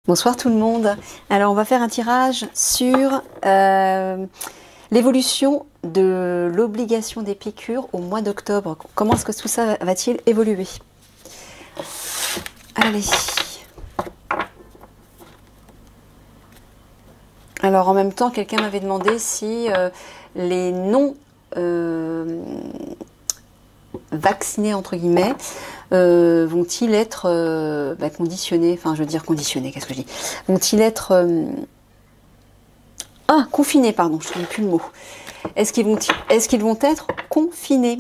Bonsoir tout le monde. Alors on va faire un tirage sur l'évolution de l'obligation des piqûres au mois d'octobre. Comment est-ce que tout ça va-t-il évoluer? Allez. Alors en même temps, quelqu'un m'avait demandé si les non vaccinés entre guillemets vont-ils être conditionnés, enfin je veux dire conditionnés, qu'est-ce que je dis, vont-ils être confinés, pardon, je ne trouve plus le mot. Est-ce qu'ils vont être confinés?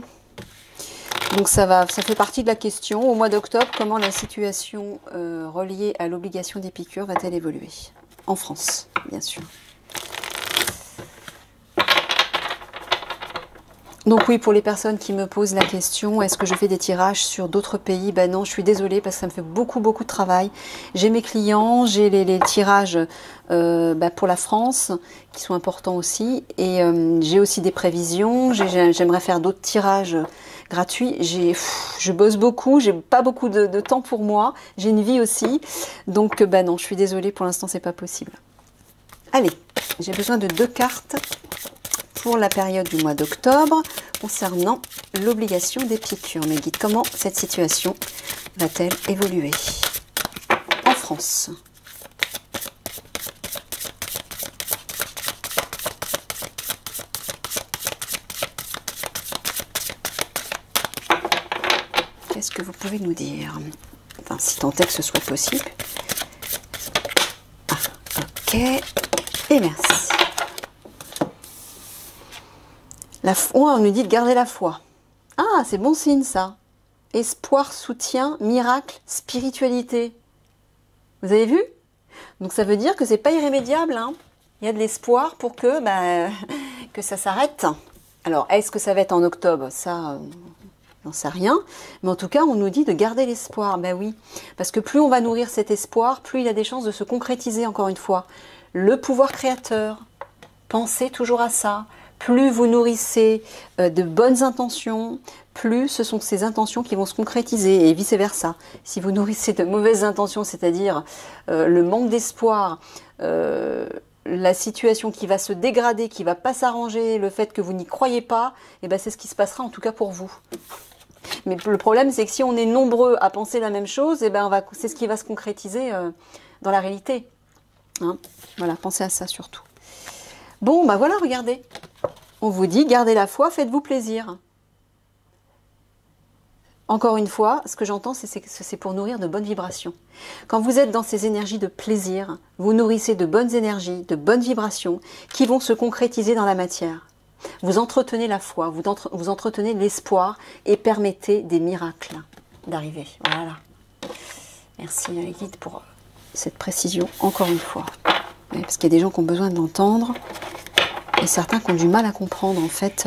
Donc ça fait partie de la question. Au mois d'octobre, comment la situation reliée à l'obligation des piqûres va-t-elle évoluer? En France, bien sûr. Donc oui, pour les personnes qui me posent la question, est-ce que je fais des tirages sur d'autres pays? Ben non, je suis désolée parce que ça me fait beaucoup de travail. J'ai mes clients, j'ai les tirages pour la France qui sont importants aussi. Et j'ai aussi des prévisions, j'aimerais faire d'autres tirages gratuits. Je bosse beaucoup, j'ai pas beaucoup de temps pour moi. J'ai une vie aussi. Donc non, je suis désolée, pour l'instant c'est pas possible. Allez, j'ai besoin de 2 cartes pour la période du mois d'octobre concernant l'obligation des piqûres. Mes guides, comment cette situation va-t-elle évoluer en France? Qu'est-ce que vous pouvez nous dire? Enfin, si tant est que ce soit possible. Ah, ok. Et merci. La foi, on nous dit de garder la foi. Ah, c'est bon signe ça. Espoir, soutien, miracle, spiritualité. Vous avez vu? Donc ça veut dire que c'est pas irrémédiable. Hein. Il y a de l'espoir pour que ça s'arrête. Alors, est-ce que ça va être en octobre? Ça, j'en sais rien. Mais en tout cas, on nous dit de garder l'espoir. Ben oui, parce que plus on va nourrir cet espoir, plus il a des chances de se concrétiser, encore une fois. Le pouvoir créateur. Pensez toujours à ça. Plus vous nourrissez de bonnes intentions, plus ce sont ces intentions qui vont se concrétiser et vice-versa. Si vous nourrissez de mauvaises intentions, c'est-à-dire le manque d'espoir, la situation qui va se dégrader, qui ne va pas s'arranger, le fait que vous n'y croyez pas, eh ben c'est ce qui se passera en tout cas pour vous. Mais le problème, c'est que si on est nombreux à penser la même chose, eh ben c'est ce qui va se concrétiser dans la réalité. Hein, voilà, pensez à ça surtout. Bon, bah voilà, regardez. On vous dit, gardez la foi, faites-vous plaisir. Encore une fois, ce que j'entends, c'est pour nourrir de bonnes vibrations. Quand vous êtes dans ces énergies de plaisir, vous nourrissez de bonnes énergies, de bonnes vibrations qui vont se concrétiser dans la matière. Vous entretenez la foi, vous entretenez l'espoir et permettez des miracles d'arriver. Voilà. Merci les guides pour cette précision, encore une fois. Oui, parce qu'il y a des gens qui ont besoin d'entendre et certains qui ont du mal à comprendre en fait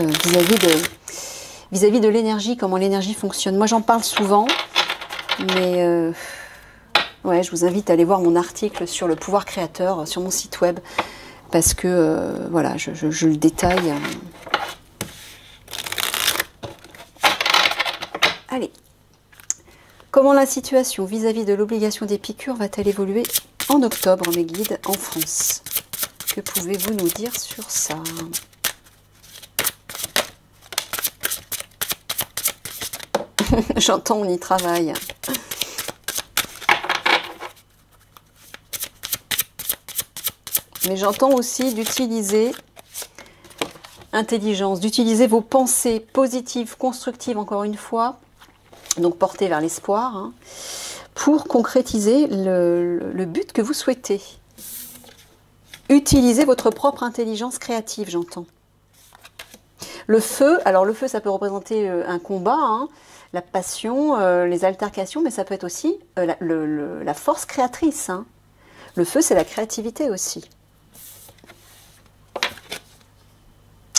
vis-à-vis de l'énergie, comment l'énergie fonctionne. Moi j'en parle souvent, mais ouais, je vous invite à aller voir mon article sur le pouvoir créateur sur mon site web parce que voilà, je le détaille. Allez, comment la situation vis-à-vis de l'obligation des piqûres va-t-elle évoluer en octobre, mes guides, en France? Que pouvez-vous nous dire sur ça? J'entends, on y travaille. Mais j'entends aussi d'utiliser intelligence, d'utiliser vos pensées positives, constructives, encore une fois, donc portées vers l'espoir, hein, pour concrétiser le but que vous souhaitez. Utilisez votre propre intelligence créative, j'entends. Le feu, alors le feu, ça peut représenter un combat, hein, la passion, les altercations, mais ça peut être aussi la force créatrice. Hein. Le feu, c'est la créativité aussi.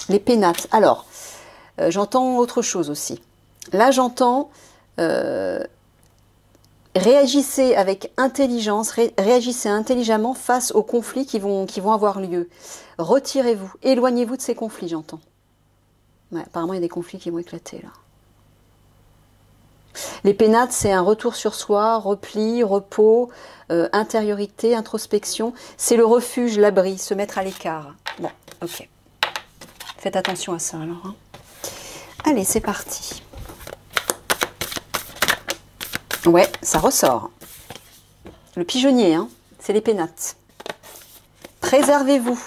Les pénates. Alors, j'entends autre chose aussi. Là, j'entends... réagissez avec intelligence, réagissez intelligemment face aux conflits qui vont avoir lieu. Retirez-vous, éloignez-vous de ces conflits, j'entends. Ouais, apparemment, il y a des conflits qui vont éclater, là. Les pénates, c'est un retour sur soi, repli, repos, intériorité, introspection. C'est le refuge, l'abri, se mettre à l'écart. Bon, ok. Faites attention à ça alors. Hein. Allez, c'est parti. Ouais, ça ressort. Le pigeonnier, hein, c'est les pénates. Préservez-vous.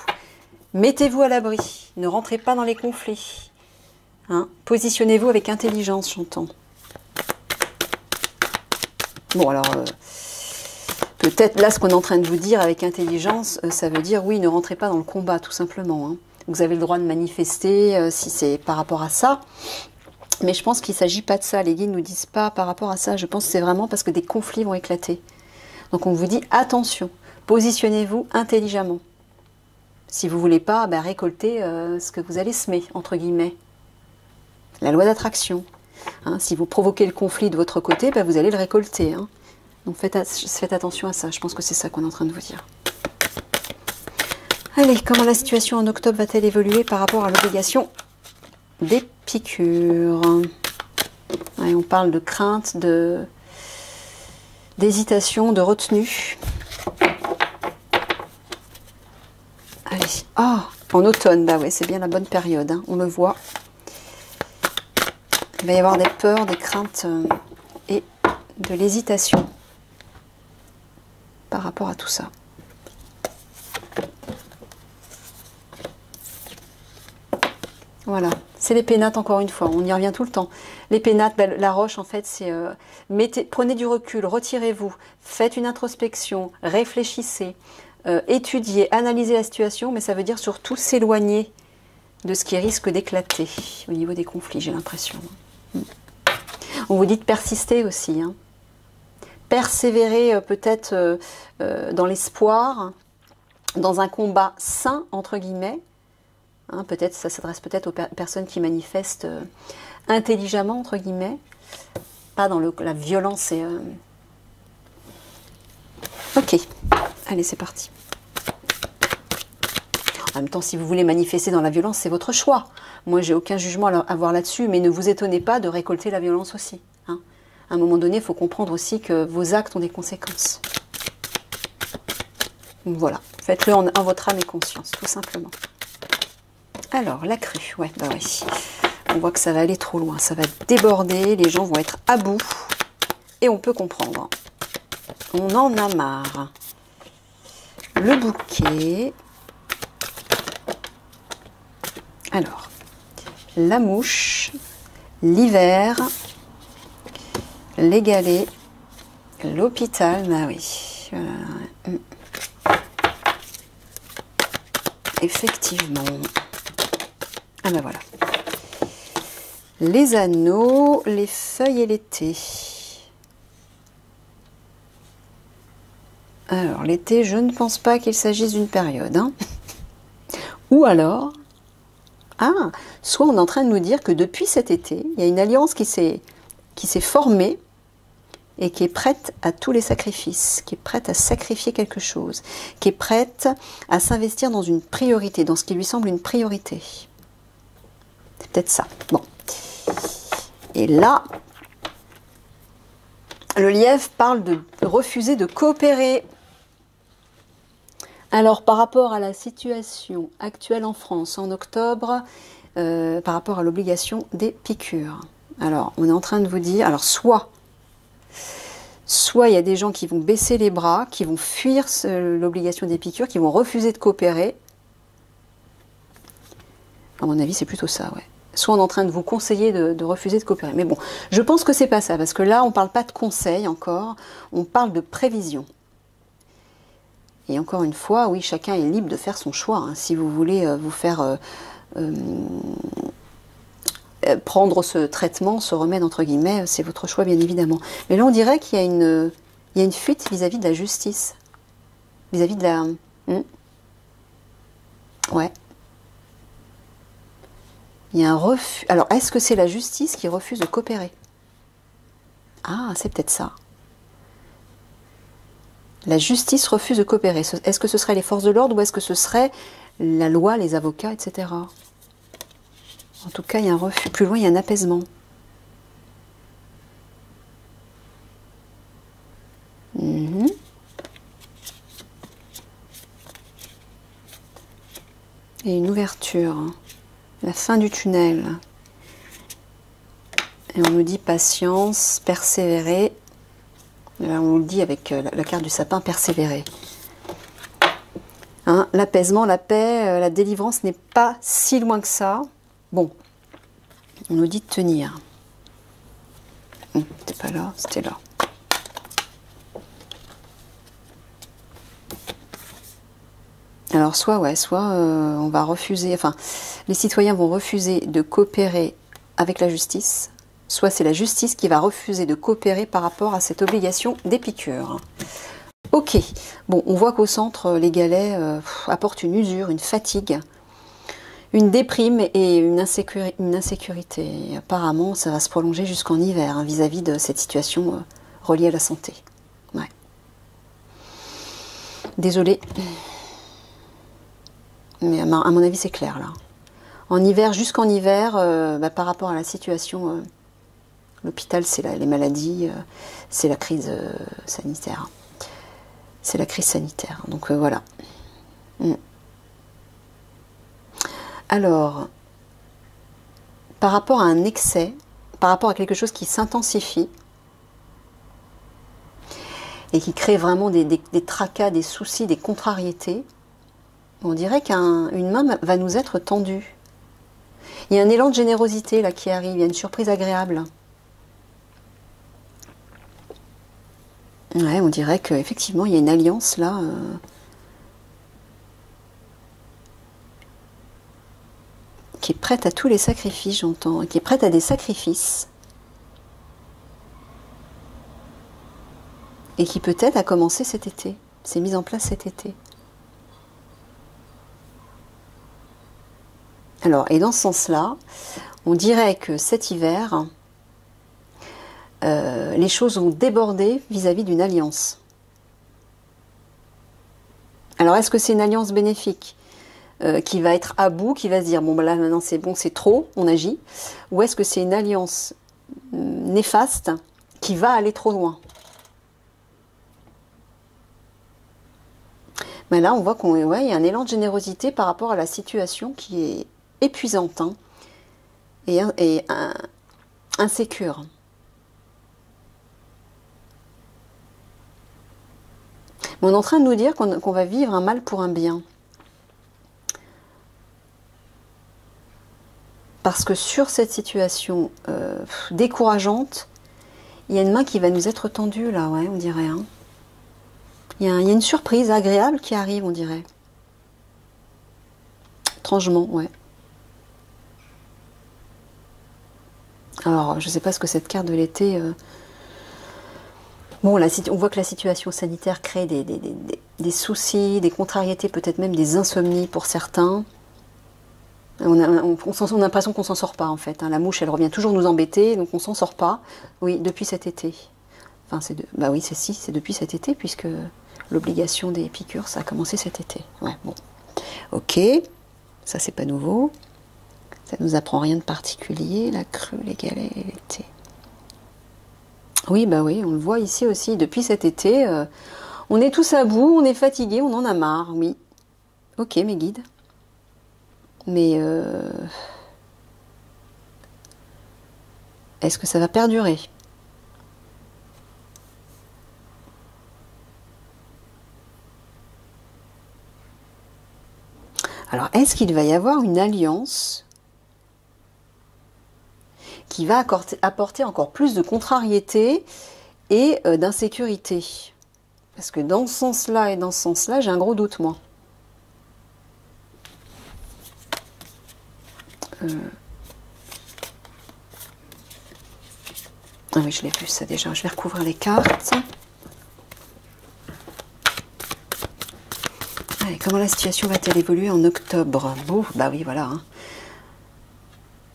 Mettez-vous à l'abri. Ne rentrez pas dans les conflits. Hein. Positionnez-vous avec intelligence, j'entends. Bon, alors, peut-être là, ce qu'on est en train de vous dire avec intelligence, ça veut dire, oui, ne rentrez pas dans le combat, tout simplement. Hein. Vous avez le droit de manifester si c'est par rapport à ça. Mais je pense qu'il ne s'agit pas de ça. Les guides ne nous disent pas par rapport à ça. Je pense que c'est vraiment parce que des conflits vont éclater. Donc, on vous dit, attention, positionnez-vous intelligemment. Si vous ne voulez pas, ben, récolter ce que vous allez semer, entre guillemets. La loi d'attraction. Hein, si vous provoquez le conflit de votre côté, ben vous allez le récolter. Hein. Donc faites attention à ça. Je pense que c'est ça qu'on est en train de vous dire. Allez, comment la situation en octobre va-t-elle évoluer par rapport à l'obligation des piqûres? Ouais, on parle de crainte, d'hésitation, de retenue. Allez. Ah, en automne, bah ouais, c'est bien la bonne période. Hein, on le voit. Il va y avoir des peurs, des craintes et de l'hésitation par rapport à tout ça. Voilà, c'est les pénates encore une fois, on y revient tout le temps. Les pénates, la roche en fait, c'est prenez du recul, retirez-vous, faites une introspection, réfléchissez, étudiez, analysez la situation, mais ça veut dire surtout s'éloigner de ce qui risque d'éclater au niveau des conflits, j'ai l'impression. On vous dit de persister aussi. Hein. Persévérer peut-être dans l'espoir, dans un combat sain, entre guillemets. Hein, peut-être, ça s'adresse peut-être aux personnes qui manifestent intelligemment, entre guillemets. Pas dans la violence. Et, Ok, allez, c'est parti. En même temps, si vous voulez manifester dans la violence, c'est votre choix. Moi, j'ai aucun jugement à avoir là-dessus, mais ne vous étonnez pas de récolter la violence aussi. Hein. À un moment donné, il faut comprendre aussi que vos actes ont des conséquences. Donc voilà, faites-le en votre âme et conscience, tout simplement. Alors, la crue, ouais, bah oui. On voit que ça va aller trop loin, ça va déborder, les gens vont être à bout, et on peut comprendre. On en a marre. Le bouquet... Alors, la mouche, l'hiver, les galets, l'hôpital, bah oui. Voilà. Effectivement. Ah ben voilà. Les anneaux, les feuilles et l'été. Alors, l'été, je ne pense pas qu'il s'agisse d'une période. Hein. Ou alors... Ah, soit on est en train de nous dire que depuis cet été, il y a une alliance qui s'est formée et qui est prête à tous les sacrifices, qui est prête à sacrifier quelque chose, qui est prête à s'investir dans une priorité, dans ce qui lui semble une priorité. C'est peut-être ça. Bon. Et là, le lièvre parle de refuser de coopérer. Alors, par rapport à la situation actuelle en France, en octobre, par rapport à l'obligation des piqûres. Alors, on est en train de vous dire, alors soit il y a des gens qui vont baisser les bras, qui vont fuir l'obligation des piqûres, qui vont refuser de coopérer. À mon avis, c'est plutôt ça, ouais. Soit on est en train de vous conseiller de refuser de coopérer. Mais bon, je pense que c'est pas ça, parce que là, on ne parle pas de conseil encore, on parle de prévision. Et encore une fois, oui, chacun est libre de faire son choix. Hein. Si vous voulez vous faire prendre ce traitement, ce remède entre guillemets, c'est votre choix bien évidemment. Mais là, on dirait qu'il y a une fuite vis-à-vis de la justice. Vis-à-vis de la... Ouais. Il y a un refus. Alors, est-ce que c'est la justice qui refuse de coopérer? Ah, c'est peut-être ça. La justice refuse de coopérer. Est-ce que ce serait les forces de l'ordre ou est-ce que ce serait la loi, les avocats, etc. En tout cas, il y a un refus. Plus loin, il y a un apaisement. Mhm. Et une ouverture, la fin du tunnel. Et on nous dit patience, persévérer. Là, on nous le dit avec la carte du sapin, persévérer. Hein, l'apaisement, la paix, la délivrance n'est pas si loin que ça. Bon, on nous dit de tenir. C'était pas là, c'était là. Alors soit on va refuser, enfin les citoyens vont refuser de coopérer avec la justice, soit c'est la justice qui va refuser de coopérer par rapport à cette obligation d'épicure. Ok, bon, on voit qu'au centre, les galets apportent une usure, une fatigue, une déprime et une insécurité. Apparemment, ça va se prolonger jusqu'en hiver vis-à-vis de cette situation reliée à la santé. Ouais. Désolée. Mais à mon avis, c'est clair, là. En hiver, jusqu'en hiver, par rapport à la situation, l'hôpital, c'est les maladies, c'est la crise sanitaire. C'est la crise sanitaire. Donc, voilà. Alors, par rapport à un excès, par rapport à quelque chose qui s'intensifie, et qui crée vraiment des tracas, des soucis, des contrariétés, on dirait qu'une main va nous être tendue. Il y a un élan de générosité là qui arrive, il y a une surprise agréable. Ouais, on dirait qu'effectivement il y a une alliance là. Qui est prête à tous les sacrifices, j'entends, qui est prête à des sacrifices. Et qui peut-être a commencé cet été, s'est mise en place cet été. Alors, et dans ce sens-là, on dirait que cet hiver, les choses ont débordé vis-à-vis d'une alliance. Alors, est-ce que c'est une alliance bénéfique qui va être à bout, qui va se dire, bon, là, maintenant, c'est bon, c'est trop, on agit, ou est-ce que c'est une alliance néfaste qui va aller trop loin? Mais là, on voit qu'il y a un élan de générosité par rapport à la situation qui est épuisante et insécure. Mais on est en train de nous dire qu'on va vivre un mal pour un bien. Parce que sur cette situation décourageante, il y a une main qui va nous être tendue là, ouais, on dirait. Hein. Il y a une surprise agréable qui arrive, on dirait. Étrangement, ouais. Alors, je ne sais pas ce que cette carte de l'été... Bon, on voit que la situation sanitaire crée des soucis, des contrariétés, peut-être même des insomnies pour certains. On a l'impression qu'on s'en sort pas, en fait. Hein. La mouche, elle revient toujours nous embêter, donc on s'en sort pas. Oui, depuis cet été. Enfin, bah oui, c'est depuis cet été, puisque l'obligation des piqûres, ça a commencé cet été. Ouais, bon. Ok, ça, c'est pas nouveau. Ça nous apprend rien de particulier, la crue, les galets et l'été. Oui, bah oui, on le voit ici aussi. Depuis cet été, on est tous à bout, on est fatigué, on en a marre, oui. Ok, mes guides. Mais est-ce que ça va perdurer? Alors, est-ce qu'il va y avoir une alliance qui va apporter encore plus de contrariété et d'insécurité? Parce que dans ce sens-là et dans ce sens-là, j'ai un gros doute, moi. Ah oui, je l'ai vu ça déjà. Je vais recouvrir les cartes. Allez, comment la situation va-t-elle évoluer en octobre? Bon, bah oui, voilà. Hein.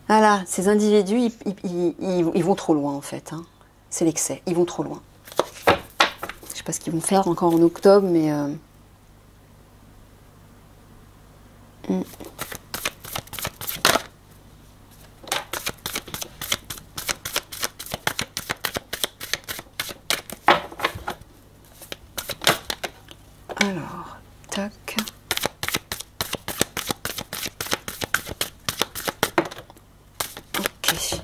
Voilà, ces individus, ils vont trop loin en fait. Hein. C'est l'excès, ils vont trop loin. Je ne sais pas ce qu'ils vont faire encore en octobre, mais... Alors, tac. Ok.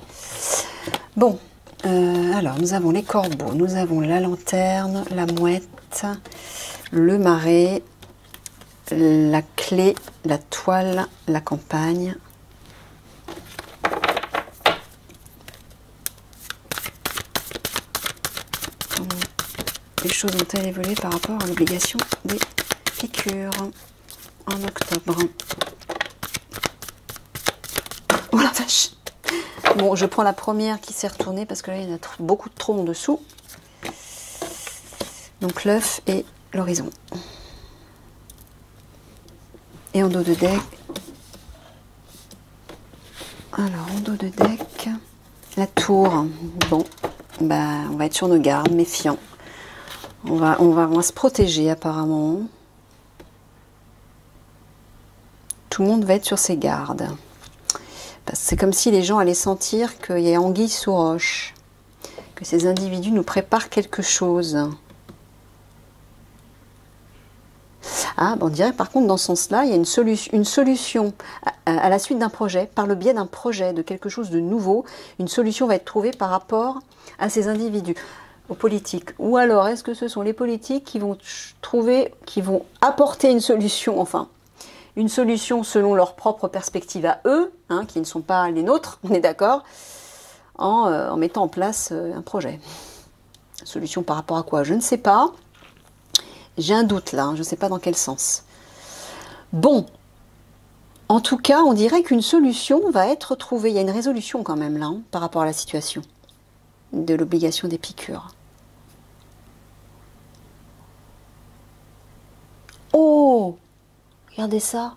Bon, alors nous avons les corbeaux, nous avons la lanterne, la mouette, le marais, la clé, la toile, la campagne. Les choses ont-elles évolué par rapport à l'obligation des piqûres en octobre? Oh la vache! Bon, je prends la première qui s'est retournée parce que là, il y en a beaucoup trop en dessous. Donc l'œuf et l'horizon. Et en dos de deck. Alors, en dos de deck, la tour. Bon, bah, on va être sur nos gardes, méfiants. On va se protéger apparemment. Tout le monde va être sur ses gardes. C'est comme si les gens allaient sentir qu'il y a anguille sous roche. Que ces individus nous préparent quelque chose. Ah, on dirait par contre dans ce sens-là, il y a une solution à la suite d'un projet, par le biais d'un projet, de quelque chose de nouveau. Une solution va être trouvée par rapport à ces individus. Aux politiques. Ou alors, est-ce que ce sont les politiques qui vont trouver, qui vont apporter une solution, enfin, une solution selon leur propre perspective à eux, hein, qui ne sont pas les nôtres, on est d'accord, en mettant en place un projet. Solution par rapport à quoi? Je ne sais pas. J'ai un doute là, je ne sais pas dans quel sens. Bon, en tout cas, on dirait qu'une solution va être trouvée. Il y a une résolution quand même là, hein, par rapport à la situation de l'obligation des piqûres. Oh, regardez ça.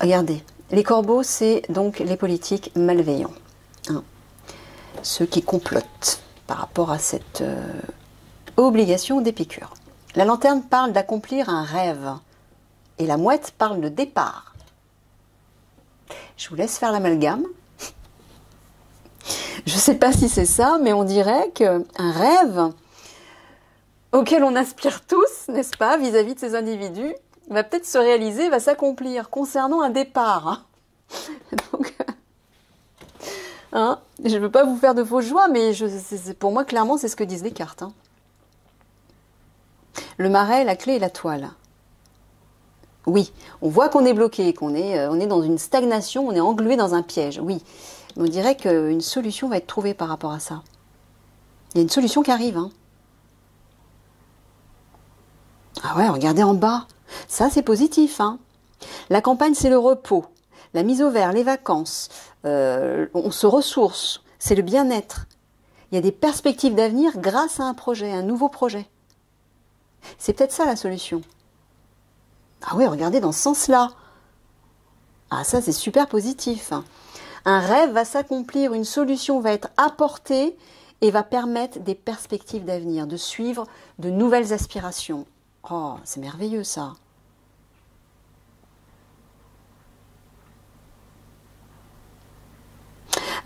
Regardez, les corbeaux, c'est donc les politiques malveillants. Hein. Ceux qui complotent par rapport à cette obligation des piqûres. La lanterne parle d'accomplir un rêve. Et la mouette parle de départ. Je vous laisse faire l'amalgame. Je ne sais pas si c'est ça, mais on dirait qu'un rêve auquel on aspire tous, n'est-ce pas, vis-à-vis de ces individus, va peut-être se réaliser, va s'accomplir concernant un départ. Donc, hein, je ne veux pas vous faire de faux joie, mais pour moi, clairement, c'est ce que disent les cartes. Hein. Le marais, la clé et la toile. Oui, on voit qu'on est bloqué, on est dans une stagnation, on est englué dans un piège, oui. On dirait qu'une solution va être trouvée par rapport à ça. Il y a une solution qui arrive. Hein. Ah ouais, regardez en bas. Ça, c'est positif. Hein. La campagne, c'est le repos. La mise au vert, les vacances. On se ressource. C'est le bien-être. Il y a des perspectives d'avenir grâce à un projet, un nouveau projet. C'est peut-être ça la solution. Ah ouais, regardez dans ce sens-là. Ah ça, c'est super positif. Un rêve va s'accomplir, une solution va être apportée et va permettre des perspectives d'avenir, de suivre de nouvelles aspirations. Oh, c'est merveilleux ça.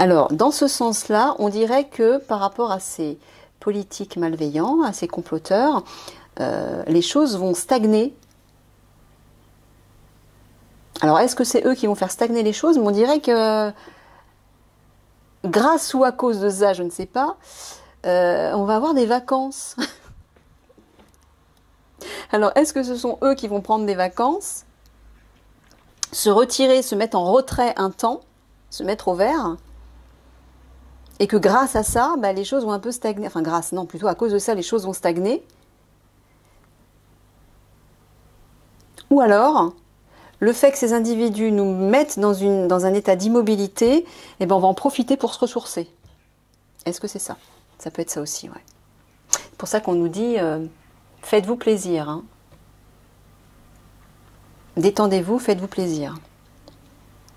Alors, dans ce sens-là, on dirait que par rapport à ces politiques malveillants, à ces comploteurs, les choses vont stagner. Alors, est-ce que c'est eux qui vont faire stagner les choses? Mais on dirait que, grâce ou à cause de ça, je ne sais pas, on va avoir des vacances. Alors, est-ce que ce sont eux qui vont prendre des vacances, se retirer, se mettre en retrait un temps, se mettre au vert, et que grâce à ça, bah, les choses vont un peu stagner. Enfin, grâce, non, plutôt à cause de ça, les choses vont stagner. Ou alors, le fait que ces individus nous mettent dans un état d'immobilité, eh ben on va en profiter pour se ressourcer. Est-ce que c'est ça? Ça peut être ça aussi, ouais. C'est pour ça qu'on nous dit, faites-vous plaisir. Hein. Détendez-vous, faites-vous plaisir.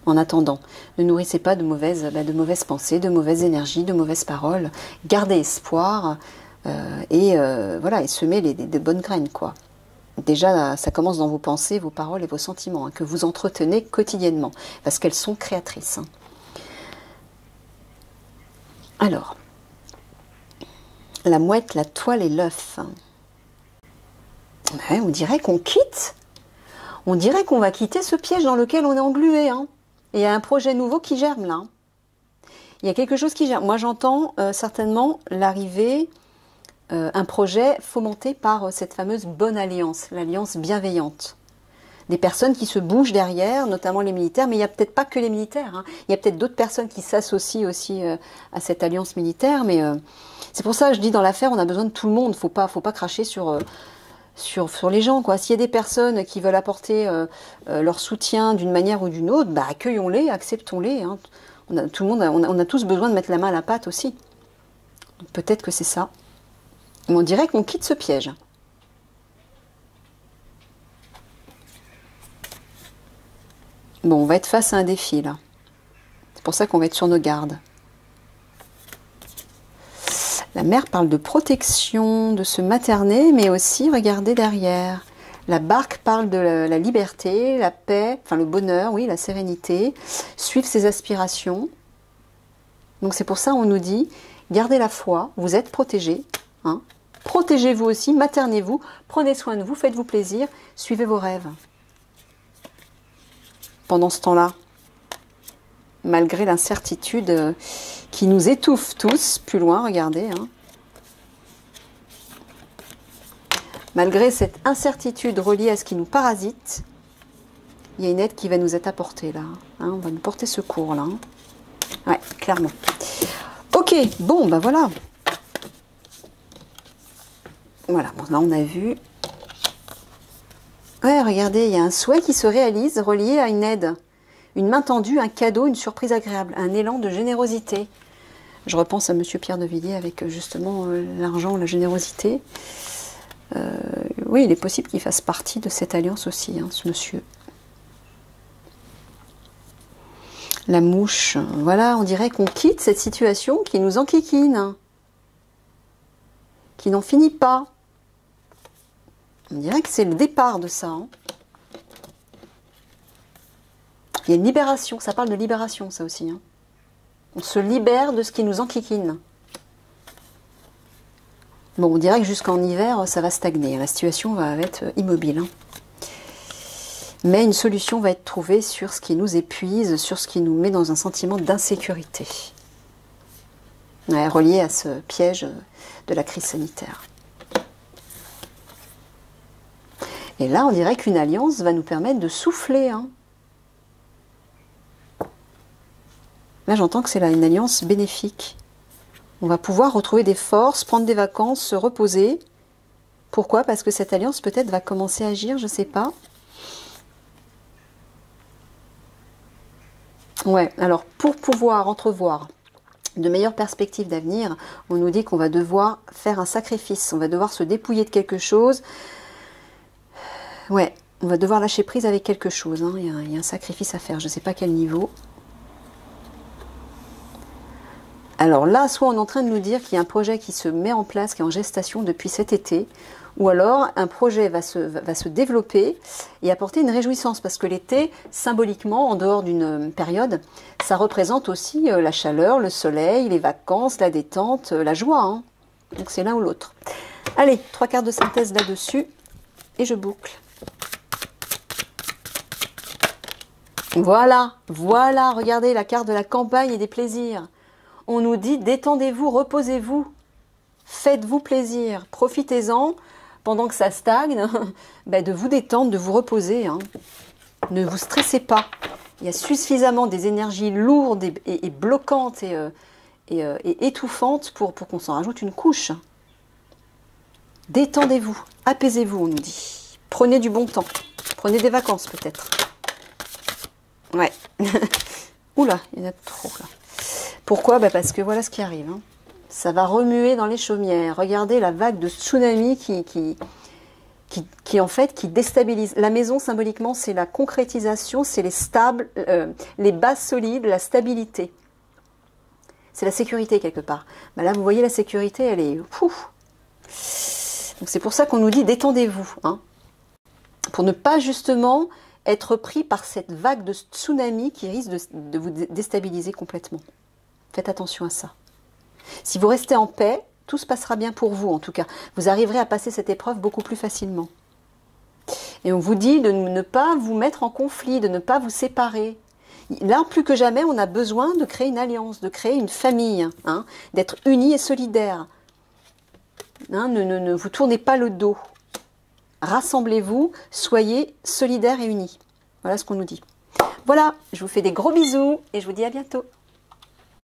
En attendant, ne nourrissez pas de mauvaises pensées, de mauvaises énergies, de mauvaises paroles. Gardez espoir et semez de bonnes graines, quoi. Déjà, ça commence dans vos pensées, vos paroles et vos sentiments, hein, que vous entretenez quotidiennement, parce qu'elles sont créatrices. Hein. Alors, La mouette, la toile et l'œuf. Ouais, on dirait qu'on quitte. On dirait qu'on va quitter ce piège dans lequel on est englué. Hein. Et il y a un projet nouveau qui germe là. Il y a quelque chose qui germe. Moi j'entends certainement l'arrivée, un projet fomenté par cette fameuse bonne alliance, l'alliance bienveillante. Des personnes qui se bougent derrière, notamment les militaires, mais il n'y a peut-être pas que les militaires. Hein. Il y a peut-être d'autres personnes qui s'associent aussi à cette alliance militaire, mais c'est pour ça que je dis dans l'affaire, on a besoin de tout le monde. Faut pas cracher sur les gens, quoi. S'il y a des personnes qui veulent apporter leur soutien d'une manière ou d'une autre, bah accueillons-les, acceptons-les. Hein. Tout le monde, on a tous besoin de mettre la main à la pâte aussi. Peut-être que c'est ça. Mais on dirait qu'on quitte ce piège. Bon, on va être face à un défi, là. C'est pour ça qu'on va être sur nos gardes. La mère parle de protection, de se materner, mais aussi, regardez derrière. La barque parle de la liberté, la paix, enfin le bonheur, oui, la sérénité, suivre ses aspirations. Donc c'est pour ça on nous dit, gardez la foi, vous êtes protégés. Hein. Protégez-vous aussi, maternez-vous, prenez soin de vous, faites-vous plaisir, suivez vos rêves. Pendant ce temps-là, malgré l'incertitude qui nous étouffe tous, plus loin, regardez. Hein. Malgré cette incertitude reliée à ce qui nous parasite, il y a une aide qui va nous être apportée là. Hein, on va nous porter secours là. Hein. Ouais, clairement. Ok, bon, bah voilà. Voilà, bon, là on a vu. Ouais, regardez, il y a un souhait qui se réalise relié à une aide. Une main tendue, un cadeau, une surprise agréable, un élan de générosité. Je repense à Monsieur Pierre de Villiers avec justement l'argent, la générosité. Oui, il est possible qu'il fasse partie de cette alliance aussi, hein, ce monsieur. La mouche, voilà, on dirait qu'on quitte cette situation qui nous enquiquine, qui n'en finit pas. On dirait que c'est le départ de ça. Hein. Il y a une libération, ça parle de libération, ça aussi. Hein. On se libère de ce qui nous enquiquine. Bon, on dirait que jusqu'en hiver, ça va stagner. La situation va être immobile. Hein. Mais une solution va être trouvée sur ce qui nous épuise, sur ce qui nous met dans un sentiment d'insécurité. Ouais, relié à ce piège de la crise sanitaire. Et là, on dirait qu'une alliance va nous permettre de souffler. Hein. Là, j'entends que c'est une alliance bénéfique. On va pouvoir retrouver des forces, prendre des vacances, se reposer. Pourquoi? Parce que cette alliance peut-être va commencer à agir, je ne sais pas. Ouais, alors pour pouvoir entrevoir de meilleures perspectives d'avenir, on nous dit qu'on va devoir faire un sacrifice, on va devoir se dépouiller de quelque chose. Ouais, on va devoir lâcher prise avec quelque chose. Hein. Il y a un sacrifice à faire, je ne sais pas quel niveau. Alors là, soit on est en train de nous dire qu'il y a un projet qui se met en place, qui est en gestation depuis cet été, ou alors un projet va se développer et apporter une réjouissance, parce que l'été, symboliquement, en dehors d'une période, ça représente aussi la chaleur, le soleil, les vacances, la détente, la joie. Hein. Donc c'est l'un ou l'autre. Allez, 3 cartes de synthèse là-dessus, et je boucle. Voilà, voilà, regardez la carte de la campagne et des plaisirs. On nous dit détendez-vous, reposez-vous, faites-vous plaisir, profitez-en pendant que ça stagne, ben de vous détendre, de vous reposer. Hein. Ne vous stressez pas. Il y a suffisamment des énergies lourdes et bloquantes et étouffantes pour qu'on s'en rajoute une couche. Détendez-vous, apaisez-vous, on nous dit. Prenez du bon temps, prenez des vacances peut-être. Ouais. Oula, il y en a trop là. Pourquoi? Ben parce que voilà ce qui arrive. Hein. Ça va remuer dans les chaumières. Regardez la vague de tsunami qui en fait qui déstabilise. La maison symboliquement c'est la concrétisation, c'est les bases solides, la stabilité. C'est la sécurité quelque part. Ben là vous voyez la sécurité, elle est ouf. Donc c'est pour ça qu'on nous dit détendez-vous, hein, pour ne pas justement être pris par cette vague de tsunami qui risque de vous déstabiliser complètement. Faites attention à ça. Si vous restez en paix, Tout se passera bien pour vous en tout cas. Vous arriverez à passer cette épreuve beaucoup plus facilement. Et on vous dit de ne pas vous mettre en conflit, de ne pas vous séparer. Là, plus que jamais, on a besoin de créer une alliance, de créer une famille, hein, d'être unis et solidaires. Hein, ne vous tournez pas le dos. Rassemblez-vous, soyez solidaires et unis. Voilà ce qu'on nous dit. Voilà, je vous fais des gros bisous et je vous dis à bientôt.